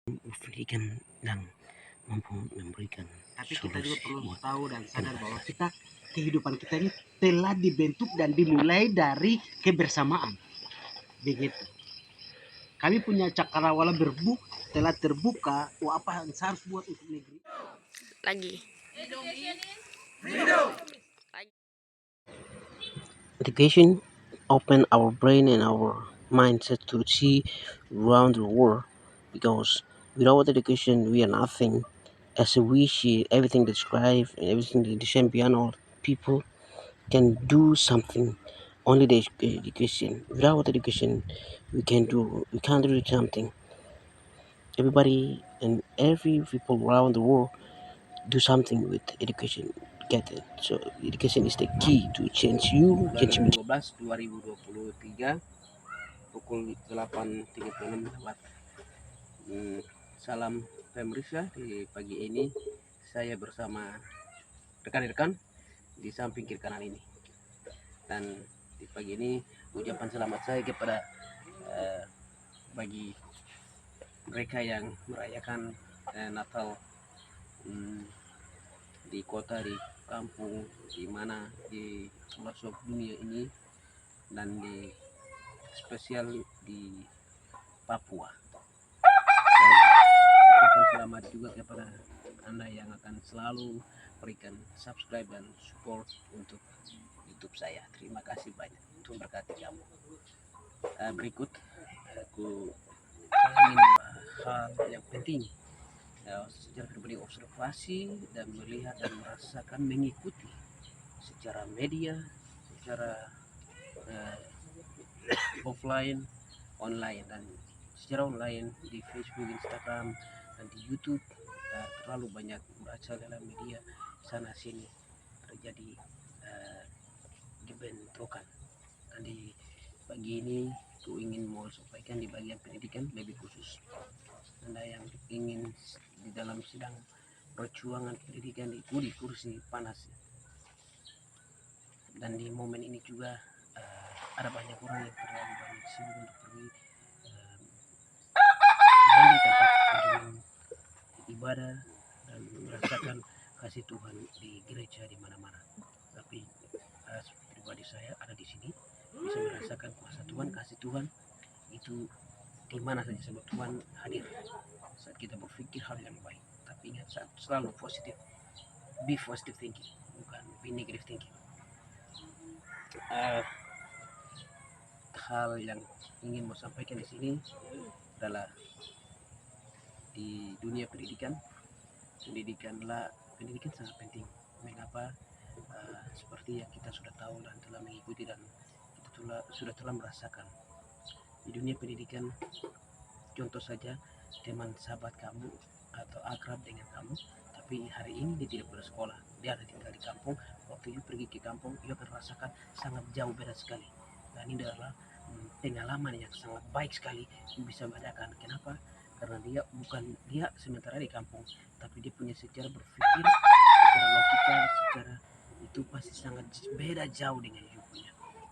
Pendidikan dan mampu memberikan Tapi kita juga solusi perlu buat tahu dan sadar bahwa generasi. kita kehidupan kita ini telah dibentuk dan dimulai dari kebersamaan. Begitu. Kami punya cakrawala telah terbuka. Apa yang saya harus buat untuk negeri? Lagi. Education open our brain and our mindset to see around the world, because without education we are nothing. As we see everything described and everything the same beyond all people can do something. Only the education. Without education, we can't do something. Everybody and every people around the world do something with education. Get it? So education is the key to change you, change me. 12 2023 pukul 8.36 lewat. Salam pemirsa, di pagi ini saya bersama rekan-rekan di samping kiri kanan ini, dan di pagi ini ucapan selamat saya kepada bagi mereka yang merayakan Natal di kota, di kampung, di mana di pelosok dunia ini, dan di spesial di Papua. Dan ucapan selamat juga kepada Anda yang akan selalu berikan subscribe dan support untuk YouTube saya. Terima kasih banyak. Tuhan berkati kamu. Berikut saya ingin membahas hal yang penting, secara pribadi, observasi dan melihat dan merasakan, mengikuti secara media, secara offline, online, dan secara online di Facebook, Instagram, dan di YouTube. Terlalu banyak membaca dalam media sana sini terjadi dibentrokan. Dan di pagi ini aku ingin mau sampaikan di bagian pendidikan lebih khusus. Anda yang ingin di dalam sidang perjuangan pendidikan di kursi panas, dan di momen ini juga ada banyak orang yang terlalu banyak sibuk untuk pergi di tempat kunjungan ibadah dan merasakan kasih Tuhan di gereja di mana-mana. Tapi pribadi saya ada di sini, bisa merasakan kuasa Tuhan, kasih Tuhan itu di mana saja, sebab Tuhan hadir saat kita berpikir hal yang baik. Tapi ingat, selalu positif, be positive thinking, bukan be negative thinking. Hal yang ingin mau sampaikan di sini adalah di dunia pendidikan sangat penting. Mengapa? Seperti yang kita sudah tahu dan telah mengikuti, dan kita sudah telah merasakan di dunia pendidikan. Contoh saja, teman sahabat kamu atau akrab dengan kamu, tapi hari ini dia tidak bersekolah, dia ada tinggal di kampung. Waktu you pergi ke kampung, you akan rasakan sangat jauh beda sekali. Dan ini adalah pengalaman yang sangat baik sekali. You bisa bedakan. Kenapa? Karena dia sementara di kampung, tapi dia punya secara berpikir, secara logika, secara itu pasti sangat beda jauh dengan you punya.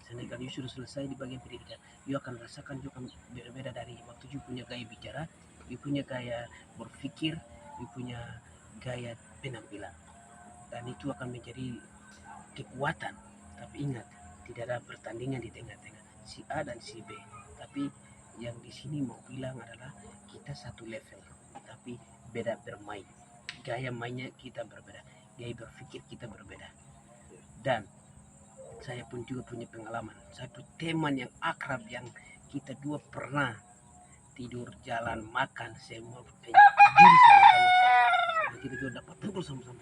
Sedangkan you sudah selesai di bagian pendidikan, you akan rasakan, you akan beda-beda dari waktu you punya gaya bicara, you punya gaya berpikir, you punya gaya penampilan, dan itu akan menjadi kekuatan. Tapi ingat, tidak ada pertandingan di tengah-tengah si A dan si B. Tapi yang di sini mau bilang adalah kita satu level, tapi beda bermain. Gaya mainnya kita berbeda, gaya berpikir kita berbeda. Dan saya pun juga punya pengalaman. Saya punya teman yang akrab, yang kita dua pernah tidur, jalan, makan, semua diri sama-sama. Dan kita juga dapat pukul sama-sama.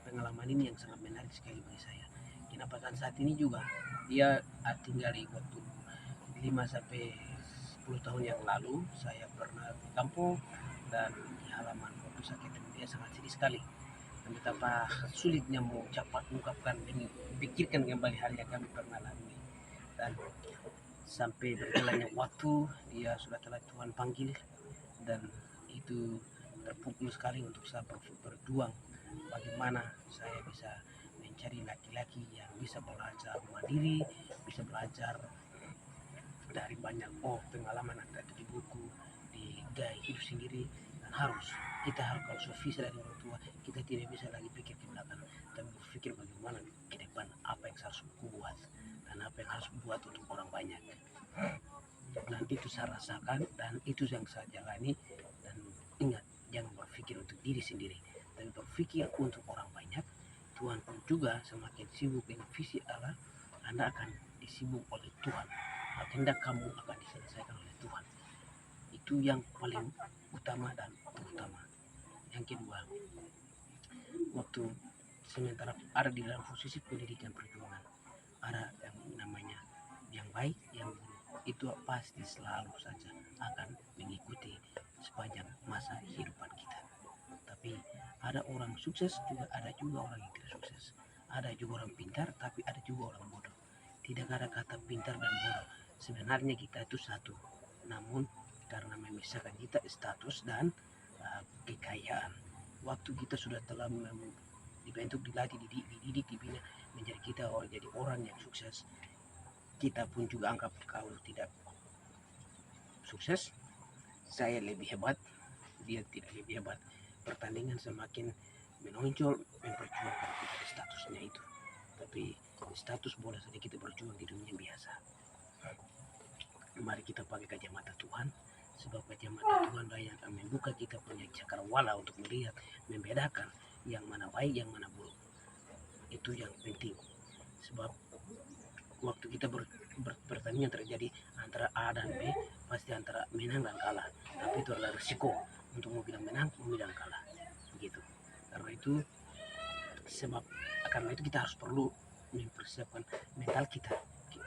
Pengalaman ini yang sangat menarik sekali bagi saya. Kenapa? Kan saat ini juga dia tinggal di waktu 5-10 tahun yang lalu saya pernah di kampung, dan di halaman waktu saya ketemu dia sangat sedih sekali. Dan betapa sulitnya mau cepat mengungkapkan dan pikirkan kembali hal yang kami pernah lalui. Dan sampai berjalannya waktu, dia sudah telah Tuhan panggil, dan itu terpukul sekali untuk saya berjuang bagaimana saya bisa mencari laki-laki yang bisa belajar mandiri, bisa belajar dari banyak pengalaman ada di buku, di gaya hidup sendiri, dan kita harus kalau sudah visi dari orang tua, kita tidak bisa lagi pikir ke belakang, tapi berpikir bagaimana ke depan, apa yang harus buat dan apa yang harus buat untuk orang banyak. Dan itu saya rasakan dan itu yang saya jalani. Dan ingat, jangan berpikir untuk diri sendiri, tapi berpikir untuk orang banyak. Tuhan pun juga semakin sibuk dengan visi Allah, Anda akan disibuk oleh Tuhan. Agenda kamu akan diselesaikan oleh Tuhan. Itu yang paling utama dan terutama. Yang kedua, waktu sementara ada di dalam posisi pendidikan perjuangan, ada yang namanya yang baik, yang buruk, itu pasti selalu saja akan mengikuti sepanjang masa kehidupan kita. Tapi ada orang sukses juga, ada juga orang yang tidak sukses. Ada juga orang pintar, tapi ada juga orang bodoh. Tidak ada kata pintar dan bodoh. Sebenarnya kita itu satu. Namun karena memisahkan kita status dan kekayaan. Waktu kita sudah telah dibentuk, dilatih, dididik, dibina menjadi kita jadi orang yang sukses. Kita pun juga anggap kalau tidak sukses, saya lebih hebat, dia tidak lebih hebat. Pertandingan semakin menonjol, memperjuangkan kita di statusnya itu. Tapi status boleh saja kita berjuang di dunia biasa. Mari kita pakai kacamata Tuhan, sebab kacamata Tuhan yang akan membuka kita punya cakrawala untuk melihat, membedakan yang mana baik, yang mana buruk. Itu yang penting. Sebab waktu kita pertandingan terjadi antara A dan B, pasti antara menang dan kalah. Tapi itu adalah risiko untuk mau bilang menang, mau bilang kalah. Begitu. Karena itu, karena itu kita harus perlu mempersiapkan mental kita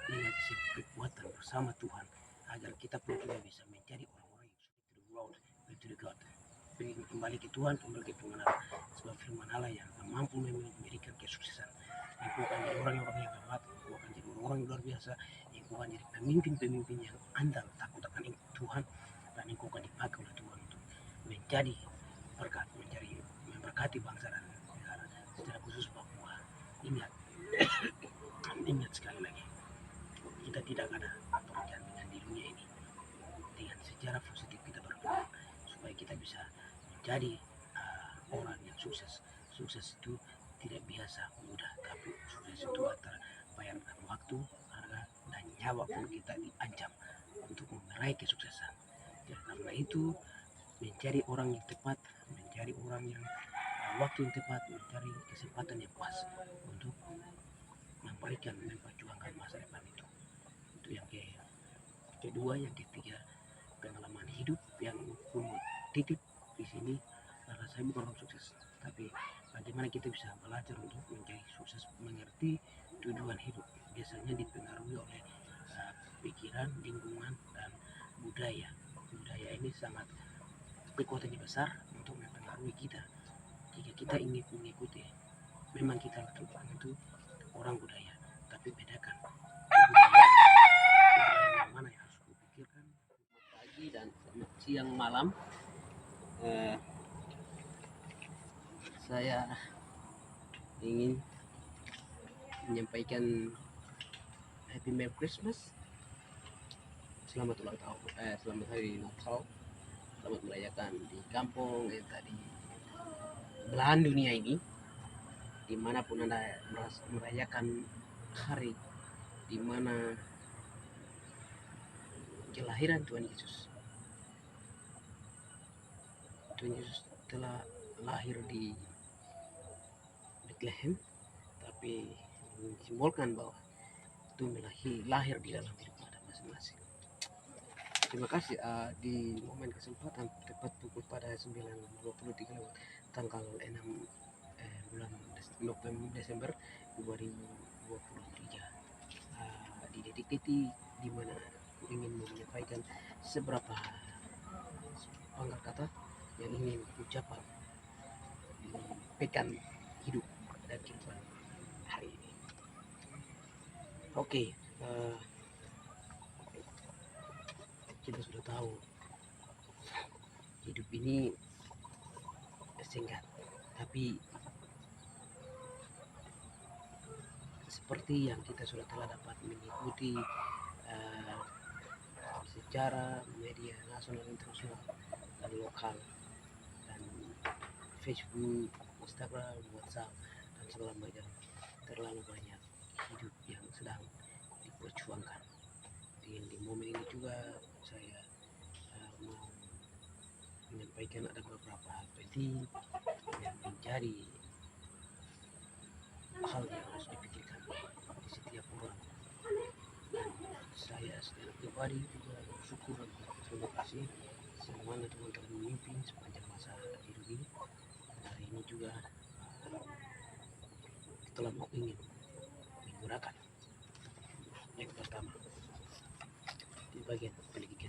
dengan kekuatan bersama Tuhan, agar kita pun juga bisa menjadi orang-orang yang suka to the world, to the God. Kembali ke Tuhan, kembali ke Tuhan Allah. Sebab firman Allah yang mampu memberikan kesuksesan. Engkau akan jadi orang-orang yang hebat, engkau akan jadi orang-orang yang luar biasa, engkau akan jadi pemimpin-pemimpin yang andal, takut akan Tuhan, dan engkau akan dipakai oleh Tuhan untuk menjadi berkat, memberkati bangsa dan negara, secara khusus Papua. Ingat sekali lagi, kita tidak ada perjanjian di dunia ini. Dengan sejarah positif kita berkembang, supaya kita bisa menjadi orang yang sukses. Sukses itu tidak biasa mudah, tapi sukses itu antara bayarkan waktu, harga, dan nyawa pun kita diancam untuk meraih kesuksesan. Dan karena itu, mencari orang yang tepat, mencari orang yang waktu yang tepat, mencari kesempatan yang pas untuk memperjuangkan masa depan itu yang kedua. Yang ketiga, pengalaman hidup yang titip di sini, karena saya bukan orang sukses, tapi bagaimana kita bisa belajar untuk menjadi sukses, mengerti tujuan hidup. Biasanya dipengaruhi oleh pikiran, lingkungan, dan budaya. Budaya ini sangat kekuatannya besar untuk mempengaruhi kita. Jika kita ingin mengikuti, memang kita lakukan itu orang budaya, tapi bedakan budaya yang mana yang harus kupikirkan. Selamat pagi dan selamat siang, malam. Saya ingin menyampaikan Happy Merry Christmas, selamat ulang tahun, selamat hari Natal, selamat merayakan di kampung, di belahan dunia ini, dimanapun Anda merayakan hari dimana kelahiran Tuhan Yesus. Tuhan Yesus telah lahir di Bethlehem, tapi mensimbolkan bahwa Tuhan lahir di dalam hidup Anda masing-masing. Terima kasih. Di momen kesempatan tepat pukul pada 9:23 tanggal 6 bulan Desember 2023, di detik-detik di mana ingin menyampaikan seberapa pangkat kata yang ingin ucapan di pekan hidup dan kehidupan hari ini. Oke, kita sudah tahu hidup ini singkat, tapi seperti yang kita sudah telah dapat mengikuti secara media nasional, internasional, dan lokal, Facebook, Instagram, WhatsApp, dan segala macam. Terlalu banyak hidup yang sedang diperjuangkan. Di momen ini juga saya mau menyampaikan ada beberapa hal penting yang menjadi hal yang harus dipikirkan di setiap orang. Dan saya secara pribadi juga bersyukur dan terima kasih semuanya teman-teman memimpin sepanjang masa hidup ini. Dan hari ini juga telah mau ingin menggunakan yang pertama di bagian pendidikan.